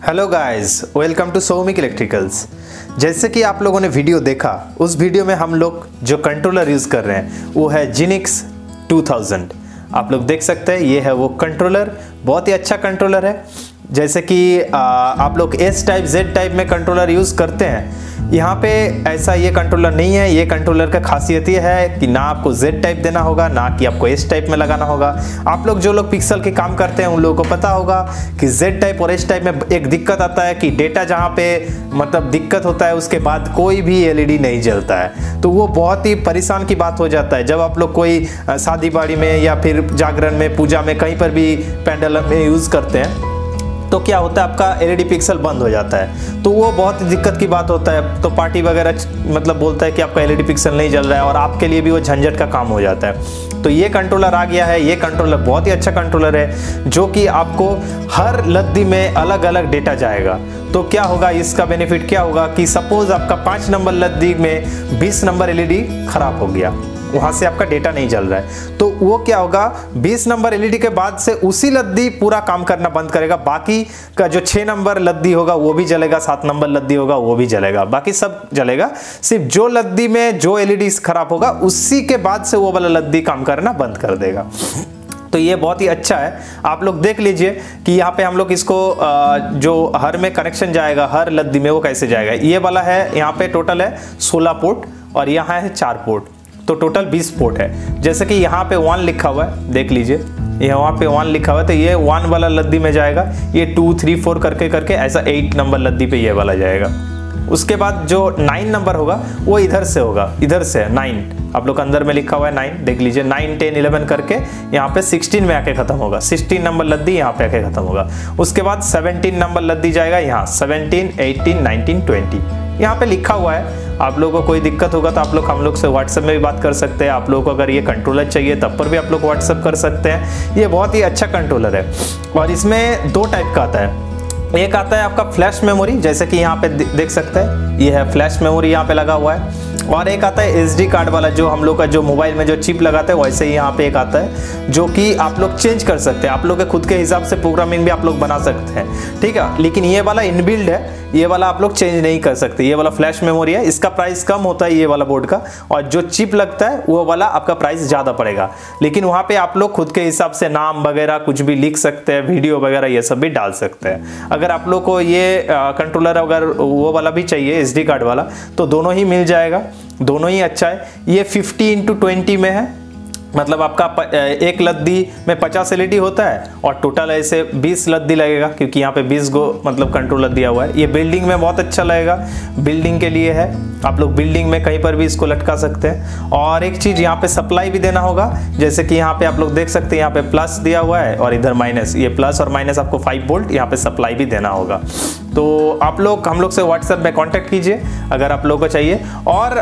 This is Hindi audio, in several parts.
Hello guys, welcome to Soumik electricals. जैसे कि आप लोगों ने वीडियो देखा, उस वीडियो में हम लोग जो कंट्रोलर यूज़ कर रहे हैं वो है जिनिक्स 2000। आप लोग देख सकते हैं, ये है वो कंट्रोलर। बहुत ही अच्छा कंट्रोलर है। जैसे कि आप लोग एस टाइप जेड टाइप में कंट्रोलर यूज़ करते हैं, यहाँ पे ऐसा ये कंट्रोलर नहीं है। ये कंट्रोलर का खासियत ये है कि ना आपको जेड टाइप देना होगा, ना कि आपको एस टाइप में लगाना होगा। आप लोग जो लोग पिक्सल के काम करते हैं उन लोगों को पता होगा कि जेड टाइप और एस टाइप में एक दिक्कत आता है कि डेटा जहाँ पे मतलब दिक्कत होता है उसके बाद कोई भी एलईडी नहीं जलता है। तो वो बहुत ही परेशान की बात हो जाता है जब आप लोग कोई शादी बाड़ी में या फिर जागरण में, पूजा में, कहीं पर भी पेंडल में यूज़ करते हैं तो क्या होता है, आपका एलईडी पिक्सल बंद हो जाता है। तो वो बहुत दिक्कत की बात होता है। तो पार्टी वगैरह मतलब बोलता है कि आपका एलईडी पिक्सल नहीं जल रहा है और आपके लिए भी वो झंझट का काम हो जाता है। तो ये कंट्रोलर आ गया है। ये कंट्रोलर बहुत ही अच्छा कंट्रोलर है जो कि आपको हर लद्दी में अलग अलग डेटा जाएगा। तो क्या होगा, इसका बेनिफिट क्या होगा कि सपोज आपका 5 नंबर लद्दी में 20 नंबर एलईडी खराब हो गया, वहां से आपका डेटा नहीं जल रहा है, तो वो क्या होगा, 20 नंबर एलईडी के बाद से उसी लद्दी पूरा काम करना बंद करेगा। बाकी का जो 6 नंबर लद्दी होगा वो भी जलेगा, 7 नंबर लद्दी होगा वो भी जलेगा, बाकी सब जलेगा। सिर्फ जो लद्दी में जो एलईडी खराब होगा उसी के बाद से वो वाला लद्दी काम करना बंद कर देगा। तो ये बहुत ही अच्छा है। आप लोग देख लीजिए कि यहाँ पे हम लोग इसको जो हर में कनेक्शन जाएगा, हर लद्दी में वो कैसे जाएगा। ये वाला है, यहाँ पे टोटल है 16 पोर्ट और यहाँ है 4 पोर्ट, तो टोटल 20 पोर्ट है। जैसे कि यहाँ पे 1 लिखा हुआ है, देख लीजिए, यहाँ पे 1 लिखा हुआ है, तो ये 1 वाला लद्दी में जाएगा। ये 2 3 4 करके करके ऐसा 8 नंबर लद्दी पे ये वाला जाएगा। उसके बाद जो 9 नंबर होगा वो इधर से होगा, इधर से 9, आप लोग अंदर में लिखा हुआ है 9, देख लीजिए, 9 10 11 करके यहाँ पे 16 में आके खत्म होगा। 16 नंबर लद्दी यहाँ पे आके खत्म होगा। उसके बाद 17 नंबर लद्दी जाएगा यहाँ, 17 18 19 20 यहाँ पे लिखा हुआ है। आप लोगों को कोई दिक्कत होगा तो आप लोग हम लोग से व्हाट्सएप में भी बात कर सकते हैं। आप लोगों को अगर ये कंट्रोलर चाहिए तब पर भी आप लोग व्हाट्सएप कर सकते हैं। ये बहुत ही अच्छा कंट्रोलर है और इसमें 2 टाइप का आता है। एक आता है आपका फ्लैश मेमोरी, जैसे कि यहाँ पे देख सकते हैं, ये है फ्लैश मेमोरी यहाँ पे लगा हुआ है। और एक आता है एसडी कार्ड वाला, जो हम लोग का जो मोबाइल में जो चिप लगाते हैं वैसे ही यहाँ पे एक आता है, जो कि आप लोग चेंज कर सकते हैं। आप लोग के खुद के हिसाब से प्रोग्रामिंग भी आप लोग बना सकते हैं, ठीक है। लेकिन ये वाला इनबिल्ड है, ये वाला आप लोग चेंज नहीं कर सकते। ये वाला फ्लैश मेमोरी है, इसका प्राइस कम होता है ये वाला बोर्ड का, और जो चिप लगता है वो वाला आपका प्राइस ज़्यादा पड़ेगा। लेकिन वहाँ पे आप लोग खुद के हिसाब से नाम वगैरह कुछ भी लिख सकते हैं, वीडियो वगैरह ये सब भी डाल सकते हैं। अगर आप लोग को ये कंट्रोलर अगर वो वाला भी चाहिए एसडी कार्ड वाला, तो दोनों ही मिल जाएगा, दोनों ही अच्छा है। ये 50x20 में है, मतलब आपका एक लद्दी में 50 एलईडी होता है और टोटल ऐसे 20 लद्दी लगेगा, क्योंकि यहाँ पे 20 गो मतलब कंट्रोलर दिया हुआ है। ये बिल्डिंग में बहुत अच्छा लगेगा, बिल्डिंग के लिए है। आप लोग बिल्डिंग में कहीं पर भी इसको लटका सकते हैं। और एक चीज़ यहाँ पे सप्लाई भी देना होगा, जैसे कि यहाँ पे आप लोग देख सकते हैं, यहाँ पे प्लस दिया हुआ है और इधर माइनस। ये प्लस और माइनस आपको 5 वोल्ट यहाँ पे सप्लाई भी देना होगा। तो आप लोग हम लोग से व्हाट्सएप में कांटेक्ट कीजिए अगर आप लोगों को चाहिए। और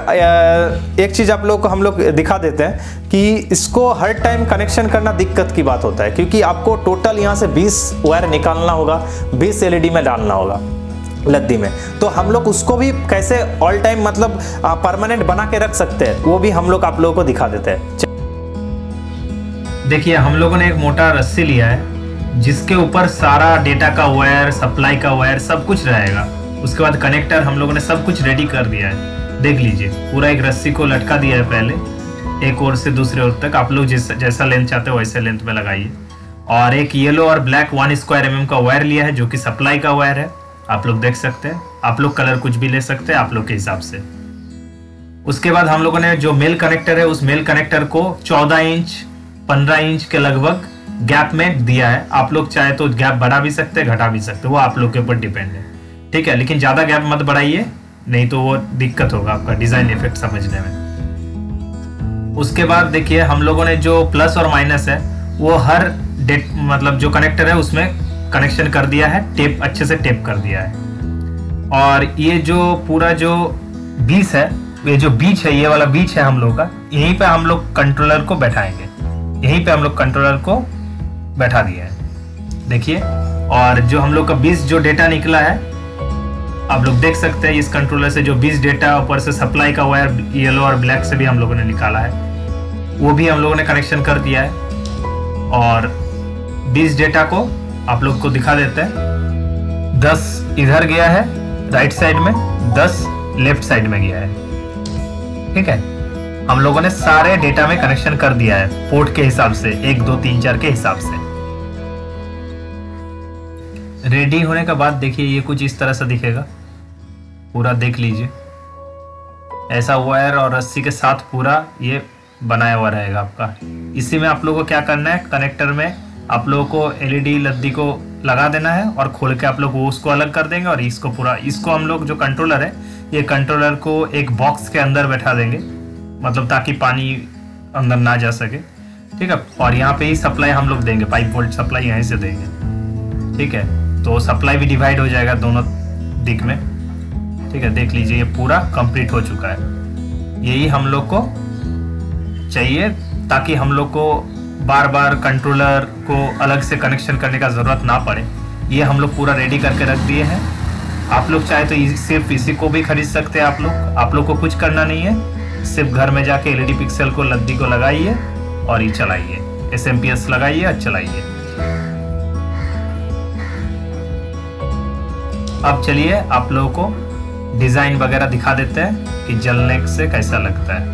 एक चीज़ आप लोग को हम लोग दिखा देते हैं कि इसको हर टाइम कनेक्शन करना दिक्कत की बात होता है, क्योंकि आपको टोटल यहाँ से 20 वायर निकालना होगा, 20 एलईडी में डालना होगा लद्दी में। तो हम लोग उसको भी कैसे ऑल टाइम मतलब परमानेंट बना के रख सकते हैं, वो भी हम लोग आप लोगों को दिखा देते हैं। देखिए, हम लोगों ने एक मोटा रस्सी लिया है जिसके ऊपर सारा डेटा का वायर, सप्लाई का वायर सब कुछ रहेगा। उसके बाद कनेक्टर हम लोगों ने सब कुछ रेडी कर दिया है। देख लीजिए, पूरा एक रस्सी को लटका दिया है पहले, एक ओर से दूसरे ओर तक। आप लोग जैसा लेंथ चाहते हो वैसे लेंथ में लगाइए। और एक येलो और ब्लैक 1² mm का वायर लिया है जो कि सप्लाई का वायर है, आप लोग देख सकते हैं। आप लोग कलर कुछ भी ले सकते हैं आप लोग के हिसाब से। उसके बाद हम लोगों ने जो मेल कनेक्टर है, उस मेल कनेक्टर को 14 इंच 15 इंच के लगभग गैप में दिया है। आप लोग चाहे तो गैप बढ़ा भी सकते हैं, घटा भी सकते हैं, वो आप लोग के ऊपर डिपेंड है, ठीक है। लेकिन ज्यादा गैप मत बढ़ाइए, नहीं तो वो दिक्कत होगा आपका डिजाइन इफेक्ट समझने में। उसके बाद देखिए, हम लोगों ने जो प्लस और माइनस है वो हर मतलब जो कनेक्टर है उसमें कनेक्शन कर दिया है, टेप अच्छे से टेप कर दिया है। और ये जो पूरा जो बीच है, ये जो बीच है, ये वाला बीच है हम लोग का, यहीं पे हम लोग कंट्रोलर को बैठाएंगे। यहीं पे हम लोग कंट्रोलर को बैठा दिया है, देखिए। और जो हम लोग का 20 जो डेटा निकला है, आप लोग देख सकते हैं इस कंट्रोलर से जो 20 डेटा, ऊपर से सप्लाई का वायर येलो और ब्लैक से भी हम लोगों ने निकाला है, वो भी हम लोगों ने कनेक्शन कर दिया है। 20 डेटा को आप लोग को दिखा देते हैं। 10 इधर गया है राइट साइड में, 10 लेफ्ट साइड में गया है। ठीक है, हम लोगों ने सारे डेटा में कनेक्शन कर दिया है पोर्ट के हिसाब से, 1 2 3 4 के हिसाब से। रेडी होने के बाद देखिए ये कुछ इस तरह से दिखेगा, पूरा देख लीजिए। ऐसा वायर और रस्सी के साथ पूरा ये बनाया हुआ रहेगा आपका। इसी में आप लोगों को क्या करना है, कनेक्टर में आप लोगों को एलईडी लद्दी को लगा देना है और खोल के आप लोग वो उसको अलग कर देंगे। और इसको पूरा, इसको हम लोग जो कंट्रोलर है, ये कंट्रोलर को एक बॉक्स के अंदर बैठा देंगे, मतलब ताकि पानी अंदर ना जा सके। ठीक है, और यहाँ पे ही सप्लाई हम लोग देंगे, 5 वोल्ट सप्लाई यहीं से देंगे। ठीक है, तो सप्लाई भी डिवाइड हो जाएगा दोनों दिक में। ठीक है, देख लीजिए ये पूरा कंप्लीट हो चुका है। यही हम लोग को चाहिए ताकि हम लोग को बार बार कंट्रोलर को अलग से कनेक्शन करने का ज़रूरत ना पड़े। ये हम लोग पूरा रेडी करके रख दिए हैं। आप लोग चाहे तो सिर्फ इसी को भी खरीद सकते हैं। आप लोग को कुछ करना नहीं है, सिर्फ घर में जाके एलईडी पिक्सल को लद्दी को लगाइए और ये चलाइए, SMPS लगाइए और चलाइए। अब चलिए आप लोगों को डिज़ाइन वगैरह दिखा देते हैं कि जलने से कैसा लगता है।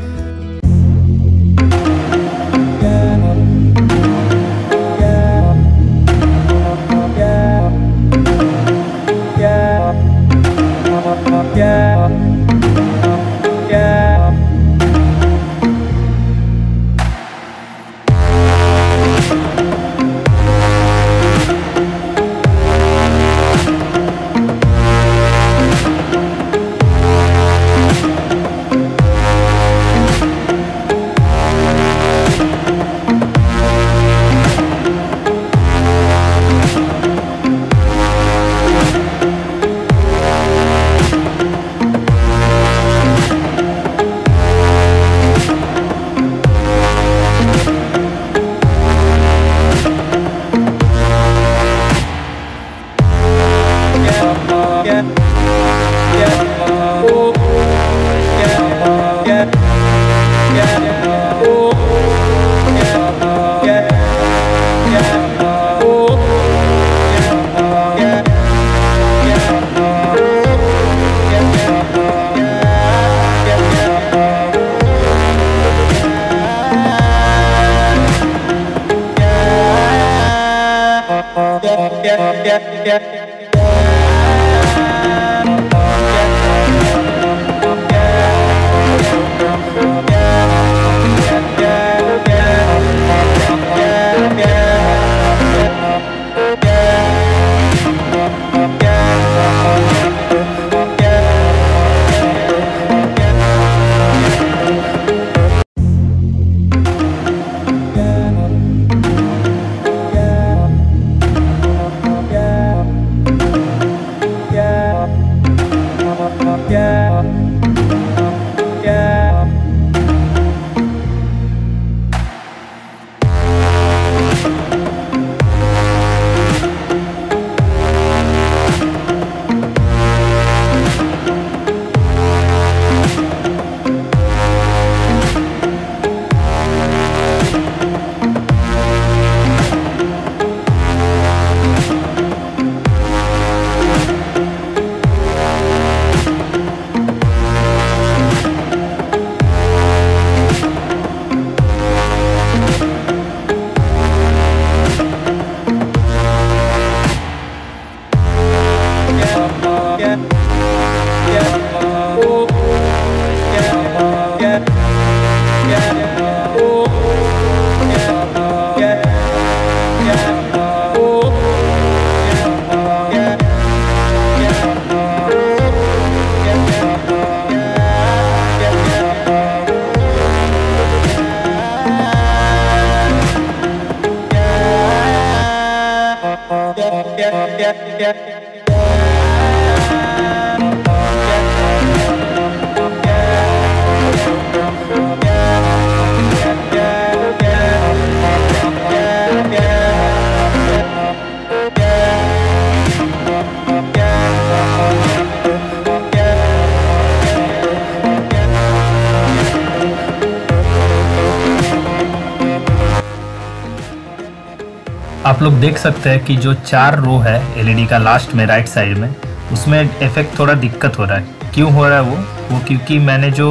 आप लोग देख सकते हैं कि जो 4 रो है एलईडी का लास्ट में राइट साइड में, उसमें इफेक्ट थोड़ा दिक्कत हो रहा है। क्यों हो रहा है वो क्योंकि मैंने जो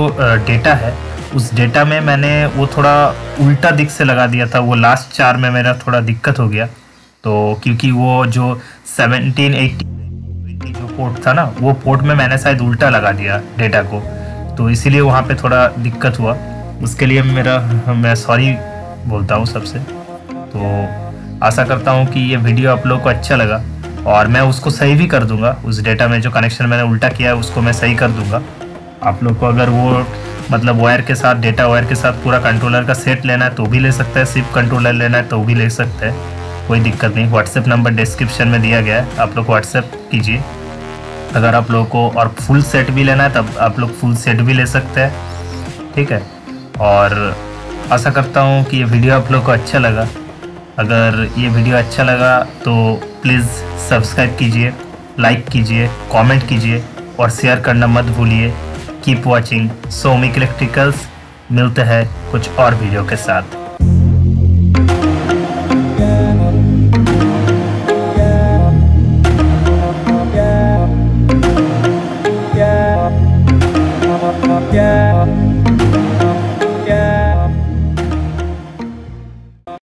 डेटा है उस डेटा में मैंने वो थोड़ा उल्टा दिख से लगा दिया था। वो लास्ट 4 में मेरा थोड़ा दिक्कत हो गया। तो क्योंकि वो जो 17, 18 जो पोर्ट था ना, वो पोर्ट में मैंने शायद उल्टा लगा दिया डेटा को, तो इसीलिए वहाँ पे थोड़ा दिक्कत हुआ। उसके लिए मैं सॉरी बोलता हूँ सबसे। तो आशा करता हूँ कि ये वीडियो आप लोगों को अच्छा लगा और मैं उसको सही भी कर दूंगा। उस डेटा में जो कनेक्शन मैंने उल्टा किया है उसको मैं सही कर दूंगा। आप लोग को अगर वो मतलब वायर के साथ, डेटा वायर के साथ पूरा कंट्रोलर का सेट लेना है तो भी ले सकते हैं, सिर्फ कंट्रोलर लेना है तो भी ले सकते हैं, कोई दिक्कत नहीं। व्हाट्सएप नंबर डिस्क्रिप्शन में दिया गया है, आप लोग व्हाट्सएप कीजिए। अगर आप लोगों को और फुल सेट भी लेना है तब आप लोग फुल सेट भी ले सकते हैं, ठीक है। और आशा करता हूँ कि ये वीडियो आप लोग को अच्छा लगा। अगर ये वीडियो अच्छा लगा तो प्लीज़ सब्सक्राइब कीजिए, लाइक कीजिए, कमेंट कीजिए और शेयर करना मत भूलिए। Keep watching Soumik electricals. मिलते हैं कुछ और वीडियो के साथ।